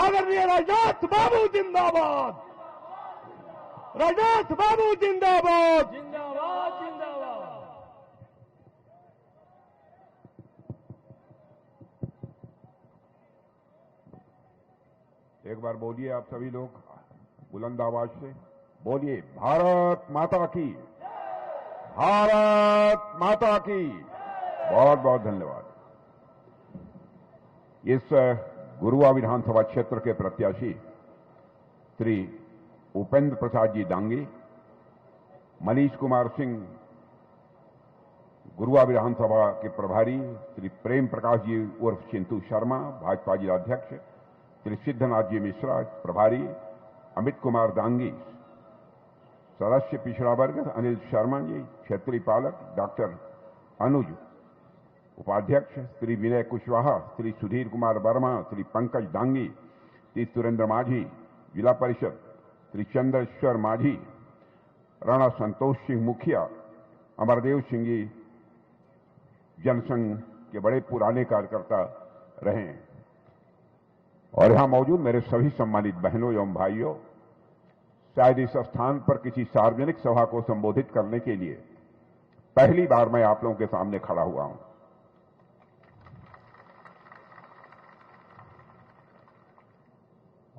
आदरणीय राजनाथ बाबू जिंदाबाद, राजनाथ बाबू जिंदाबाद, जिंदाबाद जिंदाबाद। एक बार बोलिए आप सभी लोग बुलंद आवाज से बोलिए, भारत माता की, भारत माता की। बहुत बहुत धन्यवाद। इस गुरुआ विधानसभा क्षेत्र के प्रत्याशी श्री उपेंद्र प्रसाद जी दांगी, मनीष कुमार सिंह गुरुआ विधानसभा के प्रभारी श्री प्रेम प्रकाश जी उर्फ चिंतू शर्मा भाजपा जिलाध्यक्ष, श्री सिद्धनाथ जी मिश्रा प्रभारी, अमित कुमार दांगी सदस्य पिछड़ा वर्ग, अनिल शर्मा जी क्षेत्रीय पालक, डॉक्टर अनुज उपाध्यक्ष, श्री विनय कुशवाहा, श्री सुधीर कुमार वर्मा, श्री पंकज दांगी, श्री सुरेंद्र माझी जिला परिषद, श्री चंद्रेश्वर माझी, राणा संतोष सिंह मुखिया, अमरदेव सिंह जी जनसंघ के बड़े पुराने कार्यकर्ता रहे हैं, और यहां मौजूद मेरे सभी सम्मानित बहनों एवं भाइयों, शायद इस स्थान पर किसी सार्वजनिक सभा को संबोधित करने के लिए पहली बार मैं आप लोगों के सामने खड़ा हुआ हूं।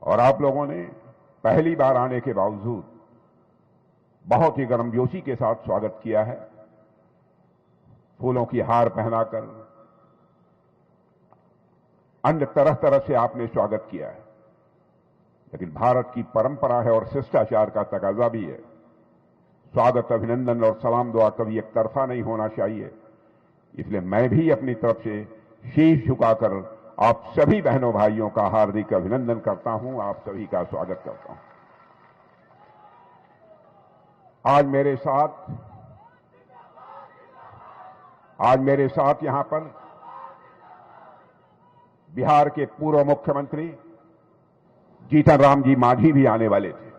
और आप लोगों ने पहली बार आने के बावजूद बहुत ही गर्मजोशी के साथ स्वागत किया है, फूलों की हार पहनाकर अन्य तरह तरह से आपने स्वागत किया है। लेकिन भारत की परंपरा है और शिष्टाचार का तकाजा भी है, स्वागत अभिनंदन और सलाम दुआ कभी एक तरफा नहीं होना चाहिए। इसलिए मैं भी अपनी तरफ से शीश झुकाकर आप सभी बहनों भाइयों का हार्दिक अभिनंदन करता हूं, आप सभी का स्वागत करता हूं। आज मेरे साथ यहां पर बिहार के पूर्व मुख्यमंत्री जीतन राम जी मांझी भी आने वाले थे,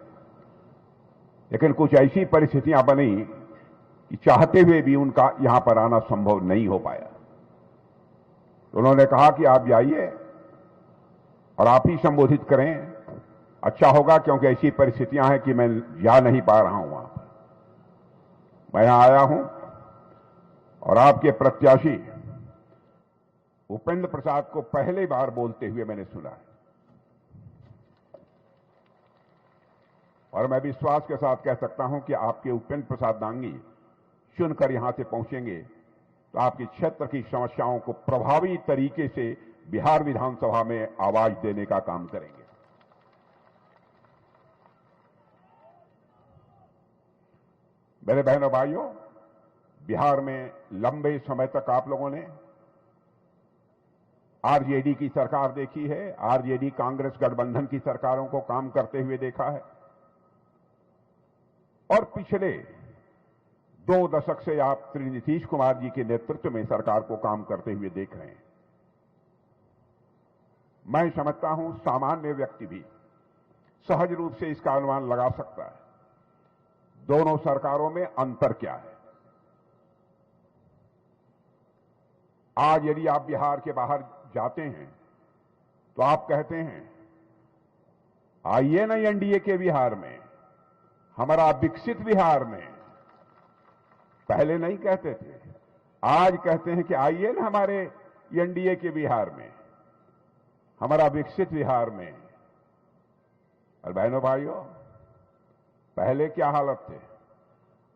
लेकिन कुछ ऐसी परिस्थितियां बनी कि चाहते हुए भी उनका यहां पर आना संभव नहीं हो पाया। तो उन्होंने कहा कि आप जाइए और आप ही संबोधित करें, अच्छा होगा, क्योंकि ऐसी परिस्थितियां हैं कि मैं जा नहीं पा रहा हूं वहां पर। मैं यहां आया हूं और आपके प्रत्याशी उपेंद्र प्रसाद को पहली बार बोलते हुए मैंने सुना है, और मैं विश्वास के साथ कह सकता हूं कि आपके उपेंद्र प्रसाद दांगी सुनकर यहां से पहुंचेंगे तो आपके क्षेत्र की समस्याओं को प्रभावी तरीके से बिहार विधानसभा में आवाज देने का काम करेंगे। मेरे बहनों भाइयों, बिहार में लंबे समय तक आप लोगों ने आरजेडी की सरकार देखी है, आरजेडी कांग्रेस गठबंधन की सरकारों को काम करते हुए देखा है, और पिछले 2 दशक से आप श्री नीतीश कुमार जी के नेतृत्व में सरकार को काम करते हुए देख रहे हैं। मैं समझता हूं सामान्य व्यक्ति भी सहज रूप से इसका अनुमान लगा सकता है दोनों सरकारों में अंतर क्या है। आज यदि आप बिहार के बाहर जाते हैं तो आप कहते हैं आइए ना एनडीए के बिहार में, हमारा विकसित बिहार में। पहले नहीं कहते थे, आज कहते हैं कि आइए ना हमारे एनडीए के बिहार में, हमारा विकसित बिहार में। और बहनों भाइयों, पहले क्या हालत थे,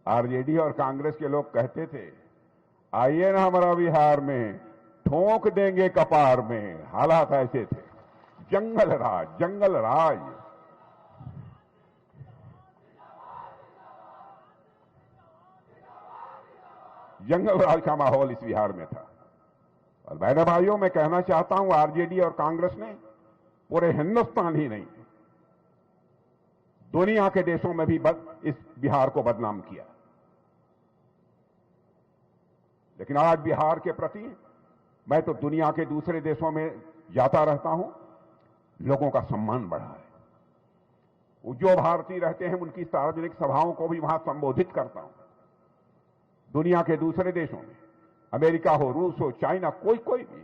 आरजेडी और कांग्रेस के लोग कहते थे आइए ना हमारा बिहार में, ठोक देंगे कपार में। हालात ऐसे थे, जंगल राज, जंगल राज। जंगल राज का माहौल इस बिहार में था। और बहनों भाइयों, मैं कहना चाहता हूं आरजेडी और कांग्रेस ने पूरे हिंदुस्तान ही नहीं, दुनिया के देशों में भी इस बिहार को बदनाम किया। लेकिन आज बिहार के प्रति मैं तो दुनिया के दूसरे देशों में जाता रहता हूं, लोगों का सम्मान बढ़ा है। वो जो भारतीय रहते हैं उनकी सार्वजनिक सभाओं को भी वहां संबोधित करता हूं। दुनिया के दूसरे देशों में, अमेरिका हो, रूस हो, चाइना, कोई भी हो।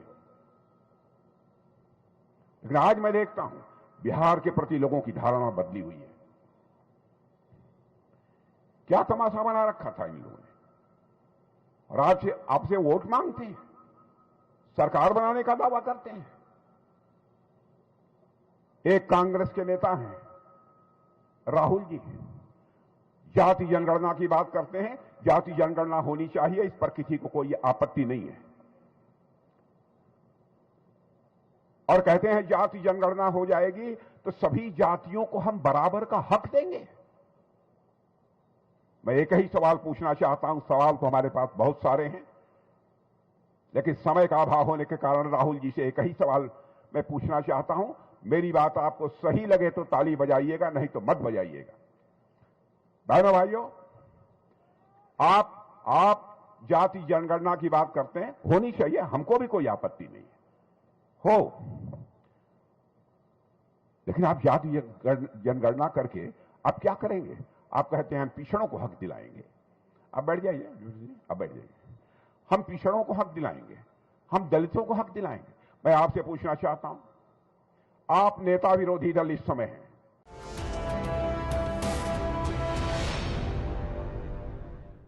लेकिन आज मैं देखता हूं बिहार के प्रति लोगों की धारणा बदली हुई है। क्या तमाशा बना रखा था इन लोगों ने, और आज आपसे वोट मांगते हैं, सरकार बनाने का दावा करते हैं। एक कांग्रेस के नेता हैं राहुल जी, जाति जनगणना की बात करते हैं, जाति जनगणना होनी चाहिए, इस पर किसी को कोई आपत्ति नहीं है, और कहते हैं जाति जनगणना हो जाएगी तो सभी जातियों को हम बराबर का हक देंगे। मैं एक ही सवाल पूछना चाहता हूं, सवाल तो हमारे पास बहुत सारे हैं, लेकिन समय का अभाव होने के कारण राहुल जी से एक ही सवाल मैं पूछना चाहता हूं। मेरी बात आपको सही लगे तो ताली बजाइएगा, नहीं तो मत बजाइएगा। बहनों भाइयों, आप जाति जनगणना की बात करते हैं, होनी चाहिए, हमको भी कोई आपत्ति नहीं है, हो, लेकिन आप जाति जनगणना करके आप क्या करेंगे? आप कहते हैं हम पिछड़ों को हक दिलाएंगे। अब बैठ जाइए, अब बैठ जाइए। हम पिछड़ों को हक दिलाएंगे, हम दलितों को हक दिलाएंगे। मैं आपसे पूछना चाहता हूं, आप नेता विरोधी दल इस समय हैं,